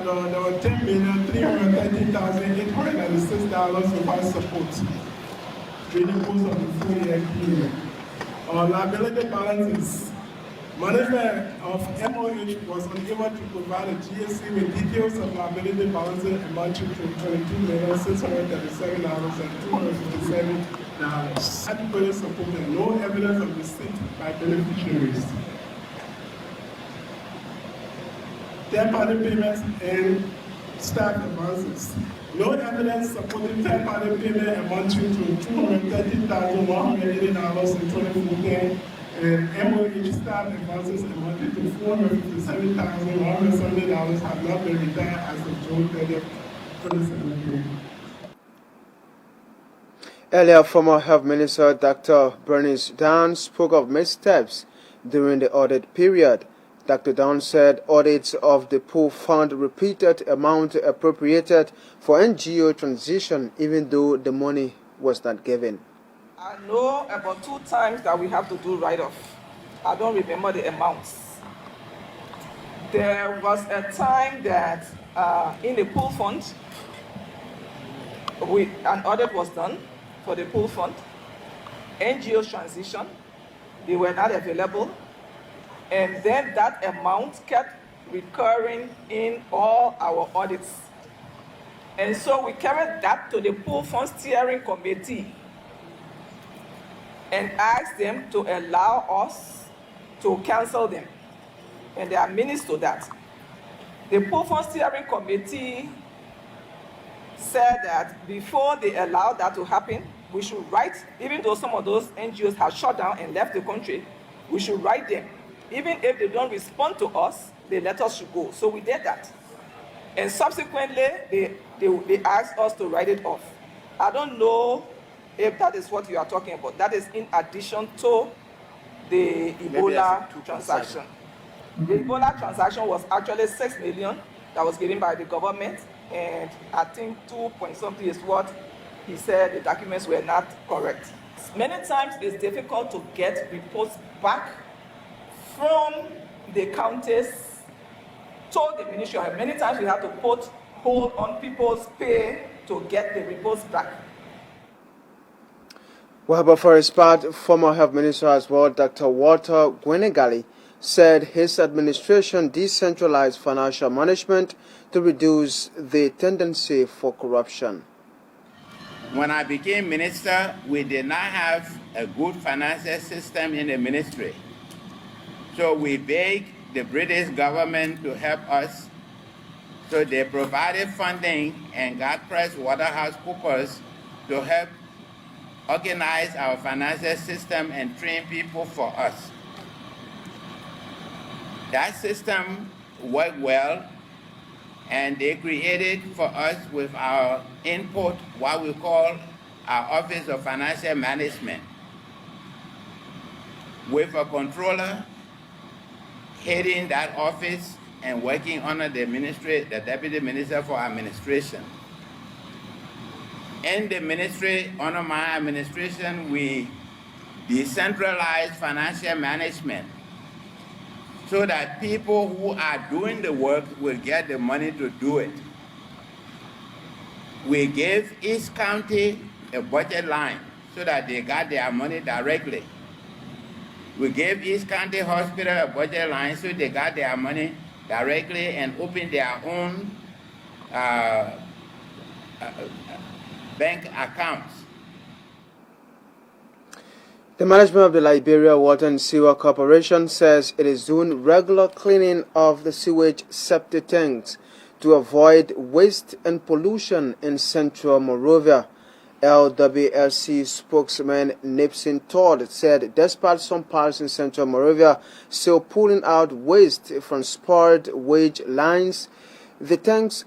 there were $10,330,896 of our support during the course of the full year period. Our liability balances. Management of MOH was unable to provide a GSC with details of liability balances amounting to $22,637,257. Adequate support and no evidence of receipt by beneficiaries. Third-party payments and staff advances. No evidence supporting third-party payment amounting to $230,180 in 2014. And MOH staff advances amounted to $457,170 have not been retired as of June 30th, 2017. Earlier, former Health Minister Dr. Bernice Down spoke of missteps during the audit period. Dr. Down said audits of the pool found repeated amount appropriated for NGO transition even though the money was not given. I know about 2 times that we have to do write-off. I don't remember the amounts. There was a time that in the pool fund, an audit was done for the pool fund. NGO transition, they were not available. And then that amount kept recurring in all our audits. And so we carried that to the pool fund steering committee and asked them to allow us to cancel them. And there are minutes to that. The pool fund steering committee said that before they allowed that to happen, we should write, even though some of those NGOs have shut down and left the country, we should write them. Even if they don't respond to us, they let us go. So we did that. And subsequently, they asked us to write it off. I don't know if that is what you are talking about. That is in addition to the Ebola transaction. The Ebola transaction was actually 6 million that was given by the government, and I think 2 point something is what he said the documents were not correct. Many times it's difficult to get reports back from the counties to the ministry. Many times we have to put hold on people's pay to get the reports back. Well, but for his part, former Health Minister as well, Dr. Walter Gwenegali, said his administration decentralized financial management to reduce the tendency for corruption. When I became minister, we did not have a good financial system in the ministry. So we begged the British government to help us. So they provided funding and got PricewaterhouseCoopers to help organize our financial system and train people for us. That system worked well, and they created for us with our input what we call our Office of Financial Management, with a controller heading that office and working under the ministry, the Deputy Minister for Administration. In the ministry, under my administration, we decentralized financial management so that people who are doing the work will get the money to do it. We gave each county a budget line so that they got their money directly. We gave each county hospital a budget line so they got their money directly and opened their own bank accounts. The management of the Liberia Water and Sewer Corporation says it is doing regular cleaning of the sewage septic tanks to avoid waste and pollution in Central Monrovia. LWLC spokesman Nipson Todd said despite some parts in Central Monrovia still pulling out waste from spurred wage lines, the tanks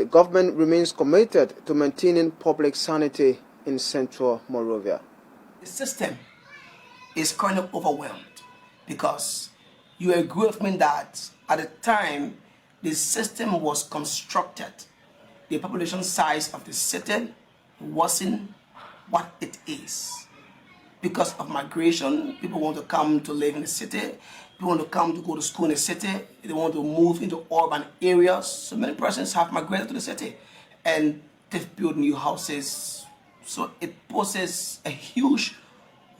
government remains committed to maintaining public sanity in Central Monrovia. The system is kind of overwhelmed because you agree with me that at the time the system was constructed, the population size of the city wasn't what it is. because of migration. People want to come to live in the city. People want to come to go to school in the city. They want to move into urban areas. So many persons have migrated to the city and they've built new houses. So it poses a huge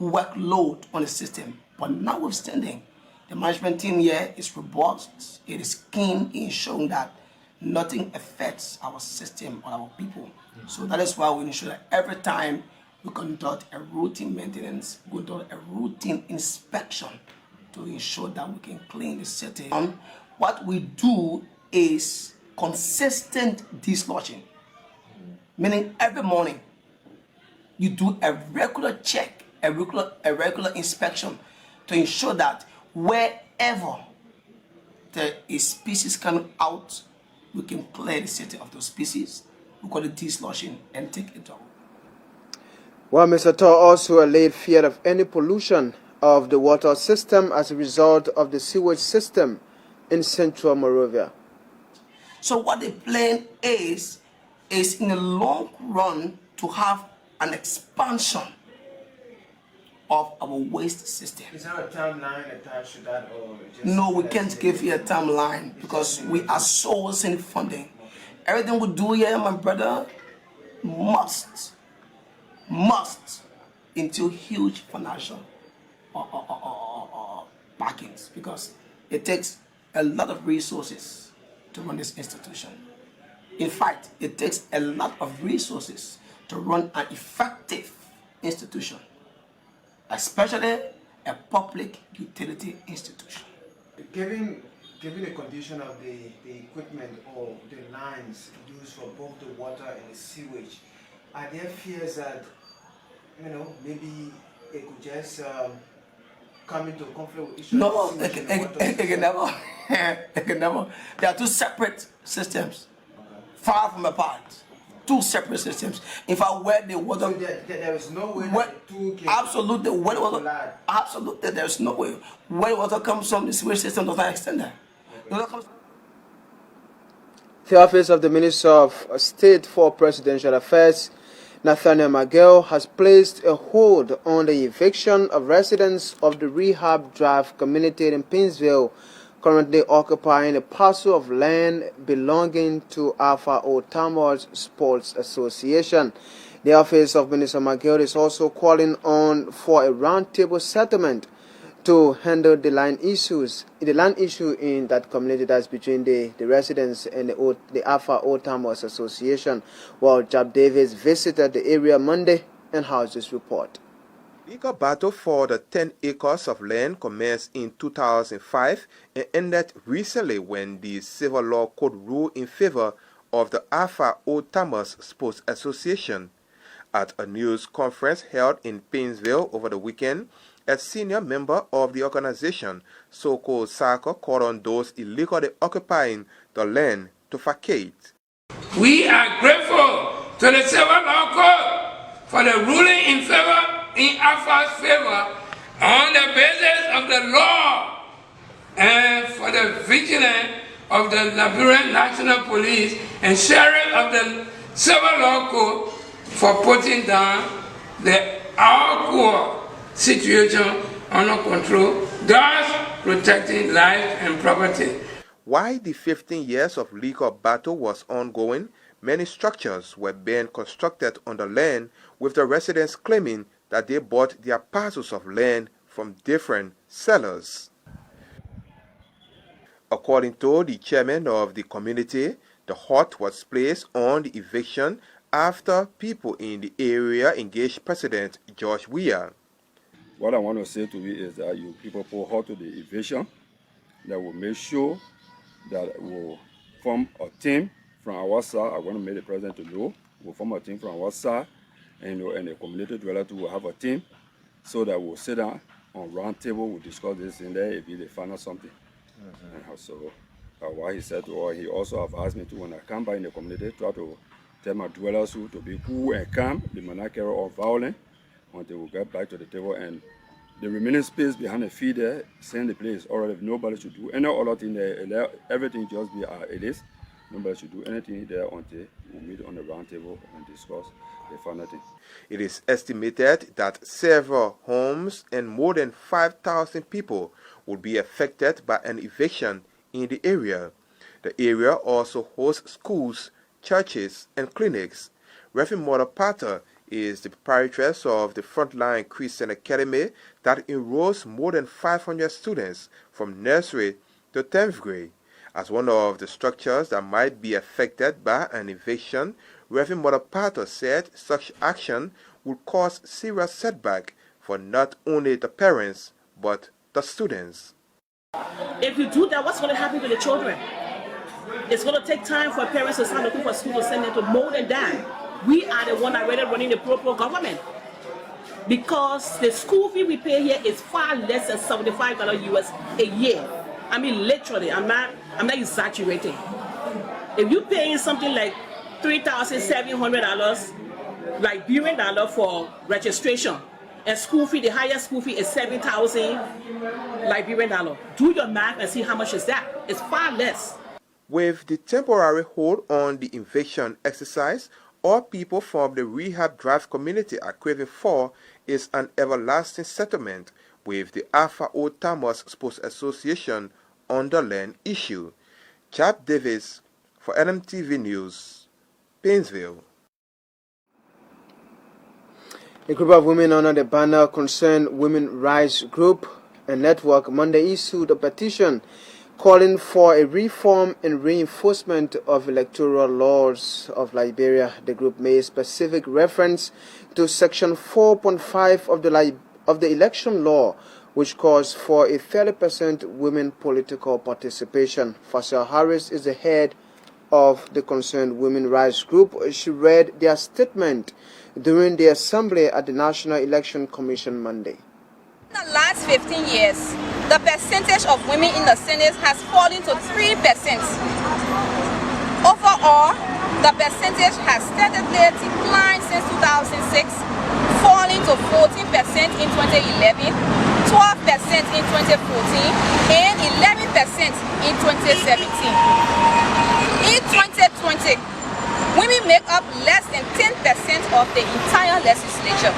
workload on the system. But notwithstanding, the management team here is robust. It is keen in showing that nothing affects our system or our people. So that is why we ensure that every time we conduct a routine maintenance, we conduct a routine inspection to ensure that we can clean the city. What we do is consistent dislodging, meaning every morning you do a regular check, a regular inspection to ensure that wherever there is species coming out, we can clear the city of those species. We call it dislodging and take it out. Well, Mr. Tor also allayed fear of any pollution of the water system as a result of the sewage system in central Monrovia. So what the plan is in the long run to have an expansion of our waste system. Is there a timeline attached to that, or just... No, we can't give you a timeline because we are sourcing funding. Everything we do here, my brother, must into huge financial backings because it takes a lot of resources to run this institution. In fact, it takes a lot of resources to run an effective institution, especially a public utility institution. Given the condition of the equipment or the lines used for both the water and the sewage, are there fears that, maybe it could just come into conflict with issues? No, it can never. It can never. They are two separate systems, far from apart. Two separate systems. In fact, where the water, so there is no way that the two can absolutely, where the water, absolutely, there is no way. Where the water comes from, the sewage system does not extend there. Okay. The Office of the Minister of State for Presidential Affairs, Nathaniel Magel, has placed a hold on the eviction of residents of the Rehab Drive community in Painesville, currently occupying a parcel of land belonging to Alpha Otamo's Sports Association. The Office of Minister Magel is also calling on for a roundtable settlement to handle the land issue in that community that's between the residents and the Alpha Otamo's Association. While Jab Davis visited the area Monday and has this report. Legal battle for the 10 acres of land commenced in 2005 and ended recently when the Civil Law Court ruled in favor of the Alpha Otamo's Sports Association. At a news conference held in Painesville over the weekend, a senior member of the organization, Soko Saka, called on those illegally occupying the land to vacate. We are grateful to the Civil Law Court for the ruling in Alpha's favor on the basis of the law and for the vigilance of the Liberian National Police and Sheriff of the Civil Law Court for putting down the outdoor situation under control, thus protecting life and property. While the 15 years of legal battle was ongoing, many structures were being constructed on the land, with the residents claiming that they bought their parcels of land from different sellers. According to the chairman of the community, the halt was placed on the eviction after people in the area engaged President George Weah. What I want to say to you is that you people put halt to the eviction, that will make sure that we'll form a team from our side. I want to make the president to know we'll form a team from our side, and the community dweller too will have a team, so that we'll sit down on round table, we'll discuss this in there if they find out something. And so what he said to us, he also advised me to, when I come by in the community, try to tell my dwellers to be cool and calm, they may not carry on violent until we get back to the table. And the remaining space behind the feed there, send the place already, nobody should do any other thing there, everything just be it is. Nobody should do anything there until we meet on the round table and discuss the final thing. It is estimated that several homes and more than 5,000 people will be affected by an eviction in the area. The area also hosts schools, churches, and clinics. Reverend Mother Pater is the proprietress of the Frontline Christian Academy that enrolls more than 500 students from nursery to 10th grade. As one of the structures that might be affected by an eviction, Reverend Mother Pater said such action would cause serious setback for not only the parents but the students. If you do that, what's going to happen to the children? It's going to take time for parents to start looking for school to send them to mold and die. We are the one already running the pro government. Because the school fee we pay here is far less than $75 US a year. I mean, literally, I'm not exaggerating. If you're paying something like $3,700 Liberian dollar for registration, and school fee, the highest school fee is $7,000 Liberian dollar. Do your math and see how much is that. It's far less. With the temporary hold on the eviction exercise, all people from the rehab drive community are craving for is an everlasting settlement with the Alpha O Thomas Sports Association on the land issue. Chap Davis for Lntv News, Painesville. A group of women under the banner Concerned Women Rights Group and Network Monday issued a petition calling for a reform and reinforcement of electoral laws of Liberia. The group made specific reference to Section 4.5 of the election law, which calls for a 30% women political participation. Fasel Harris is the head of the Concerned Women Rights Group. She read their statement during the assembly at the National Election Commission Monday. In the last 15 years, the percentage of women in the Senate has fallen to 3%. Overall, the percentage has steadily declined since 2006, falling to 14% in 2011, 12% in 2014, and 11% in 2017. In 2020, women make up less than 10% of the entire legislature.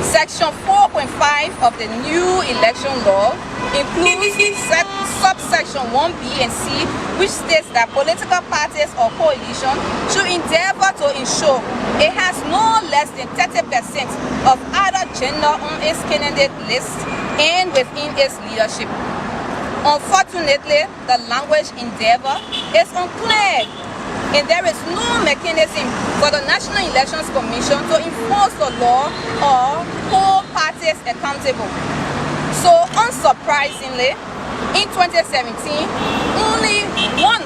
Section 4.5 of the new election law includes subsection 1B and C, which states that political parties or coalition should endeavor to ensure it has no less than 30% of either gender on its candidate list and within its leadership. Unfortunately, the language endeavor is unclear, and there is no mechanism for the National Elections Commission to enforce the law or hold parties accountable. So, unsurprisingly, in 2017, only one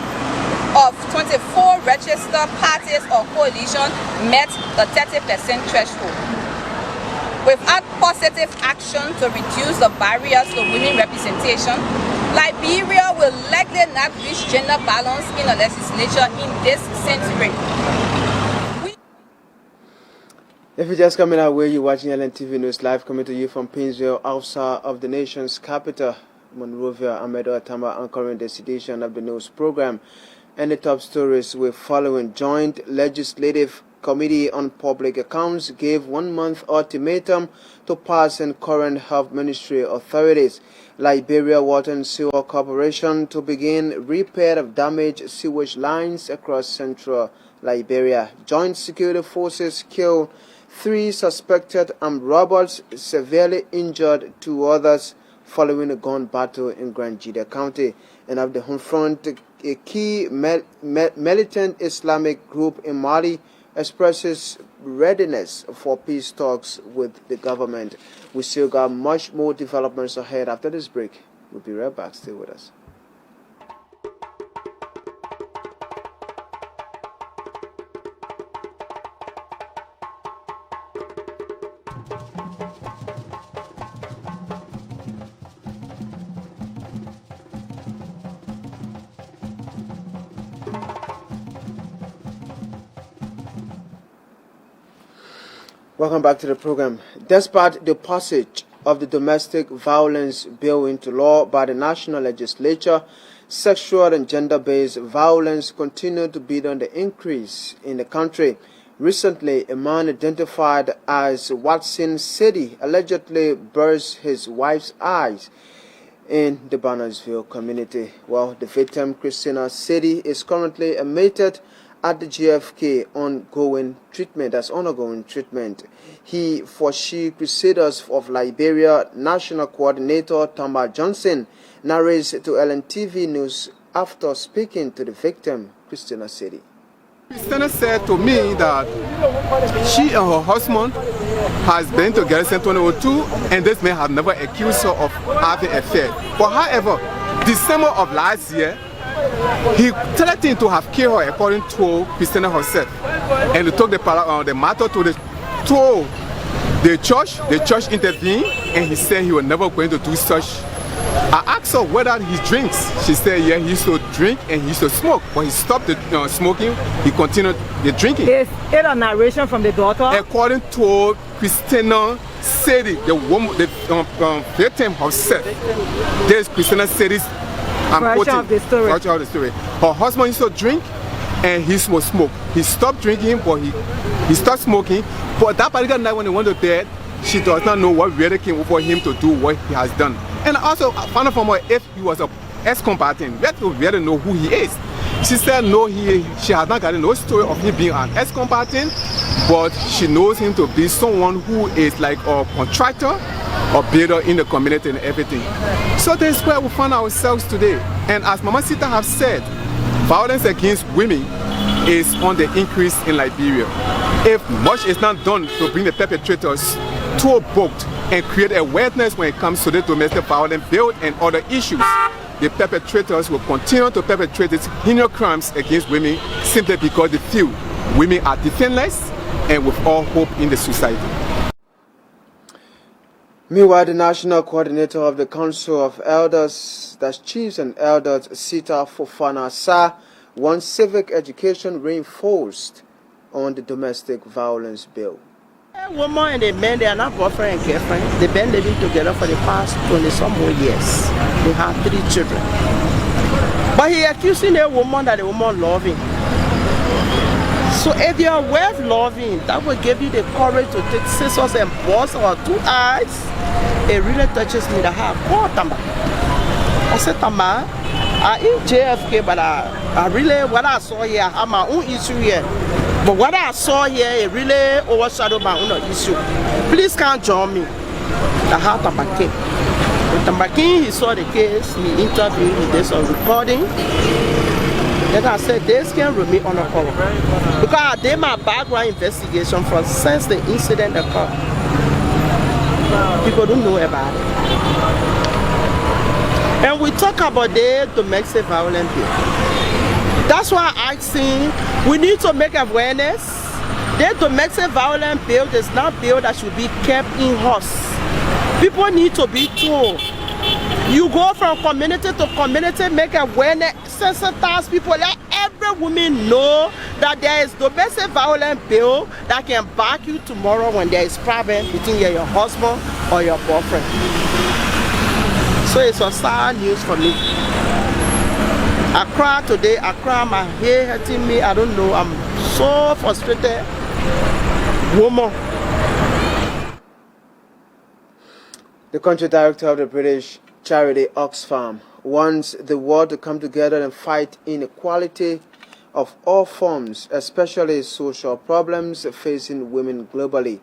of 24 registered parties or coalitions met the 30% threshold. Without positive action to reduce the barriers to women representation, Liberia will likely not reach gender balance in the legislature in this century. If you're just coming our way, you're watching Lntv News Live, coming to you from Painesville, outside of the nation's capital, Monrovia. Ahmed Otama anchoring this edition of the news program. And the top stories we're following. Joint Legislative Committee on Public Accounts gave 1 month ultimatum to past and current health ministry authorities. Liberia Water and Sewer Corporation to begin repair of damaged sewage lines across central Liberia. Joint security forces killed 3 suspected armed robbers, severely injured 2 others following a gun battle in Grand Jida County. And of the home front, a key militant Islamic group in Mali expresses readiness for peace talks with the government. We still got much more developments ahead after this break. We'll be right back. Stay with us. Welcome back to the program. Despite the passage of the Domestic Violence Bill into law by the National Legislature, sexual and gender-based violence continue to be on the increase in the country. Recently, a man identified as Watson City allegedly burst his wife's eyes in the Bannersville community. Well, the victim, Christina City, is currently admitted at the GFK undergoing treatment. She Crusaders of Liberia National Coordinator Tamba Johnson narrates to Lntv News after speaking to the victim, Christina City. Christina said to me that she and her husband has been together since 2002, and this man has never accused her of having an affair. But however, December of last year, he threatened to have killed her, according to Christina herself. And he took the matter to the church. The church intervened, and he said he was never going to do such. I asked her whether he drinks. She said, yeah, he used to drink and he used to smoke. But he stopped the smoking, he continued the drinking. Is it a narration from the daughter? According to Christina City, the woman, the victim herself, this Christina City's version of the story. Her husband used to drink and he used to smoke. He stopped drinking, but he stopped smoking. But that particular night when he went to bed, she does not know what really came over him to do what he has done. And also, I found out from her if he was an ex-combatant. We have to really know who he is. She said no, she has not gotten no story of him being an ex-combatant, but she knows him to be someone who is like a contractor or builder in the community and everything. So this is where we find ourselves today. And as Mama Sita has said, violence against women is on the increase in Liberia. If much is not done to bring the perpetrators to a book and create awareness when it comes to the domestic violence bill and other issues, the perpetrators will continue to perpetrate these heinous crimes against women simply because they feel women are defenseless and with all hope in the society. Meanwhile, the National Coordinator of the Council of Elders, that's Chiefs and Elders, Sita Fofana Sa, wants civic education reinforced on the domestic violence bill. A woman and a man, they are not boyfriend and girlfriend. They've been living together for the past 20-some more years. They have 3 children. But he accusing a woman that the woman loving. So if you are worth loving, that will give you the courage to take scissors and bust our 2 eyes. It really touches me to have call Tamba. I said, Tamba, I'm in JFK, but I really, what I saw here, I have my own issue here. But what I saw here, it really overshadowed my own issue. Please come join me. I have Tambaki. With Tambaki, he saw the case, he interviewed, he did some recording. Then I said, this can remain on the cover. Because I did my background investigation from since the incident occurred. People don't know about it. And we talk about the domestic violence bill. That's why I think we need to make awareness. The domestic violence bill is not a bill that should be kept in house. People need to be told. You go from community to community, make awareness, sensitize people, let every woman know that there is domestic violence bill that can back you tomorrow when there is problem between your husband or your boyfriend. So it's a sad news for me. I cried today, I cried, my hair hurting me, I don't know, I'm so frustrated. Woman. The country director of the British charity Oxfam wants the world to come together and fight inequality of all forms, especially social problems facing women globally.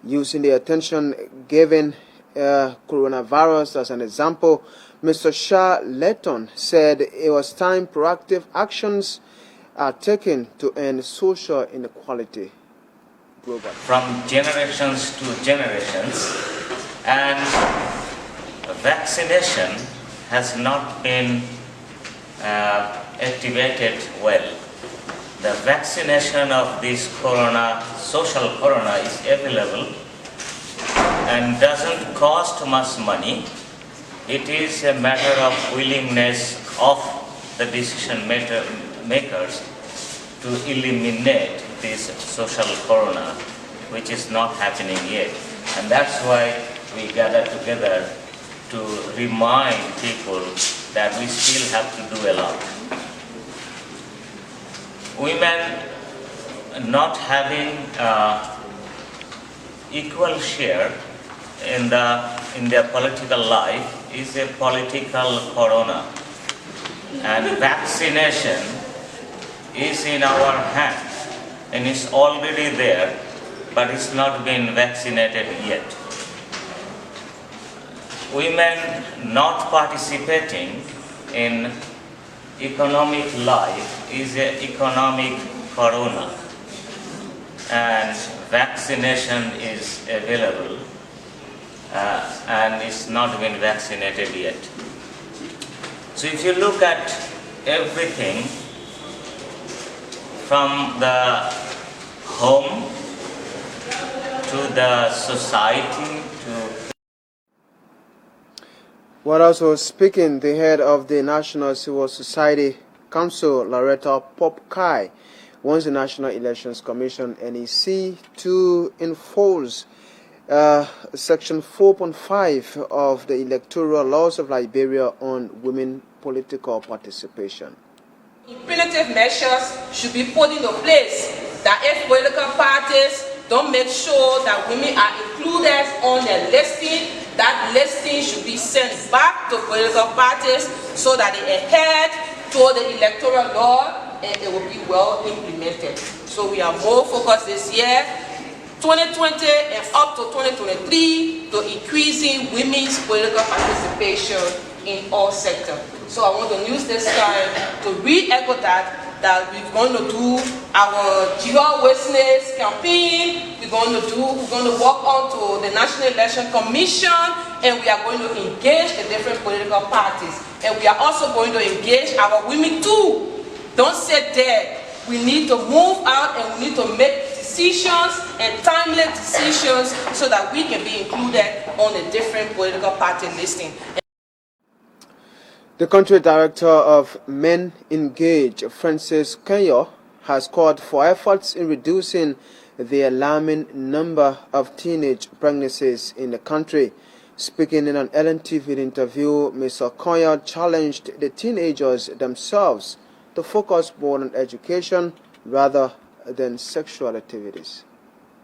Using the attention given coronavirus as an example, Mr. Shah Letton said it was time proactive actions are taken to end social inequality globally. From generations to generations, and vaccination has not been activated well. The vaccination of this corona, social corona, is available and doesn't cost much money. It is a matter of willingness of the decision makers to eliminate this social corona, which is not happening yet. And that's why we gather together to remind people that we still have to do a lot. Women not having equal share in their political life is a political corona, and vaccination is in our hands and it's already there, but it's not been vaccinated yet. Women not participating in economic life is an economic corona, and vaccination is available and it's not been vaccinated yet. So if you look at everything from the home to the society to... While also speaking, the head of the National Civil Society Council, Loretta Popkai, wants the National Elections Commission, NEC, to enforce Section 4.5 of the electoral laws of Liberia on women political participation. Punitive measures should be put into place that if political parties don't make sure that women are included on their listing, that listing should be sent back to political parties so that they adhere to the electoral law and it will be well implemented. So we are more focused this year, 2020 and up to 2023, to increasing women's political participation in all sectors. So I want to use this time to re-echo that we're going to do our Jihad Witness campaign, we're going to work on to the National Election Commission, and we are going to engage the different political parties. And we are also going to engage our women too. Don't sit there. We need to move out and we need to make decisions and timely decisions so that we can be included on the different political party listing. The country director of Men Engage, Francis Kenyo, has called for efforts in reducing the alarming number of teenage pregnancies in the country. Speaking in an Lntv interview, Mr. Kenyo challenged the teenagers themselves to focus more on education rather than sexual activities.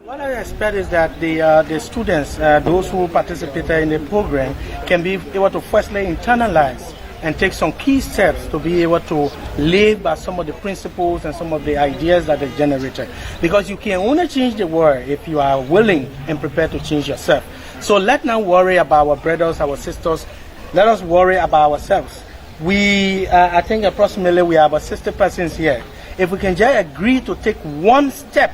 What I expect is that the students, those who participated in the program, can be able to firstly internalize and take some key steps to be able to live by some of the principles and some of the ideas that they generated. Because you can only change the world if you are willing and prepared to change yourself. So let's not worry about our brothers, our sisters. Let us worry about ourselves. I think approximately we have about 60 persons here. If we can just agree to take one step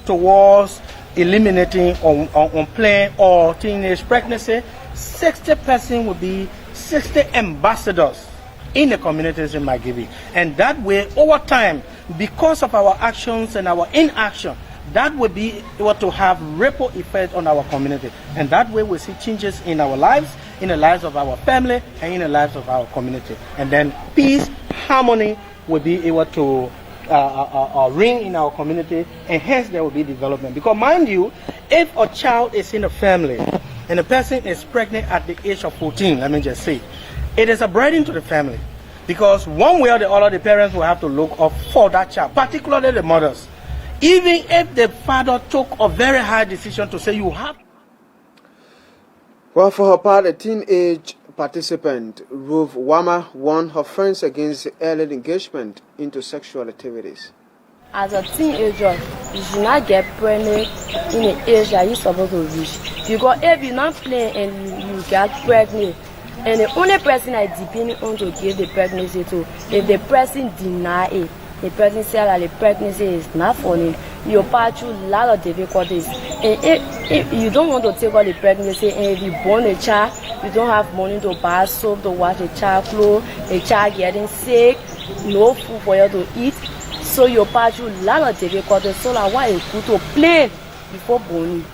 towards eliminating unplanned or teenage pregnancy, 60 persons will be 60 ambassadors in the communities in Magidi. And that way, over time, because of our actions and our inaction, that will be able to have ripple effect on our community. And that way we see changes in our lives, in the lives of our family, and in the lives of our community. And then peace, harmony will be able to ring in our community, and hence there will be development. Because mind you, if a child is in a family and a person is pregnant at the age of 14, let me just say, it is a burden to the family. Because one way or the other, the parents will have to look up for that child, particularly the mothers. Even if the father took a very hard decision to say you have. Well, for her part, a teenage participant, Ruth Wama, warned her friends against early engagement into sexual activities. As a teenager, you should not get pregnant in the age that you're supposed to reach. Because if you're not playing and you get pregnant, and the only person that depending on to give the pregnancy to, if the person deny it, the person said that the pregnancy is not for him, you'll pass through a lot of difficulties. And if you don't want to take out the pregnancy, and if you born a child, you don't have money to buy soap to wash the child clothes, the child getting sick, no food for you to eat, so you'll pass through a lot of difficulties. So that's why it's good to play before born.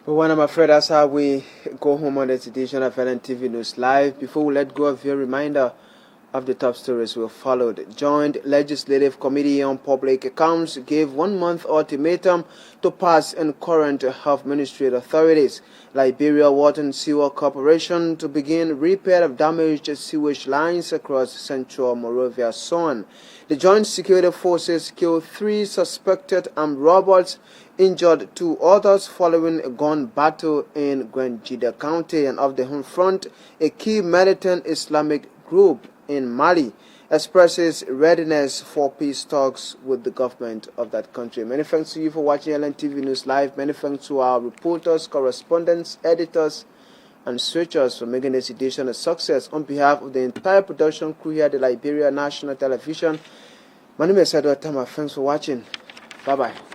But when I'm afraid that's how we go home on this edition of Lntv News Live. Before we let go of your reminder, of the top stories were followed. Joint Legislative Committee on Public Accounts gave 1 month ultimatum to pass and current health ministry authorities. Liberia Water and Sewer Corporation to begin repair of damaged sewage lines across central Monrovia zone. The Joint Security Forces killed 3 suspected armed robbers, injured 2 others following a gun battle in Grenjida County. And off the home front, a key militant Islamic group in Mali expresses readiness for peace talks with the government of that country. Many thanks to you for watching Lntv News Live. Many thanks to our reporters, correspondents, editors, and searchers for making this edition a success. On behalf of the entire production crew here at the Liberia National Television, my name is Edward Tama. Thanks for watching. Bye-bye.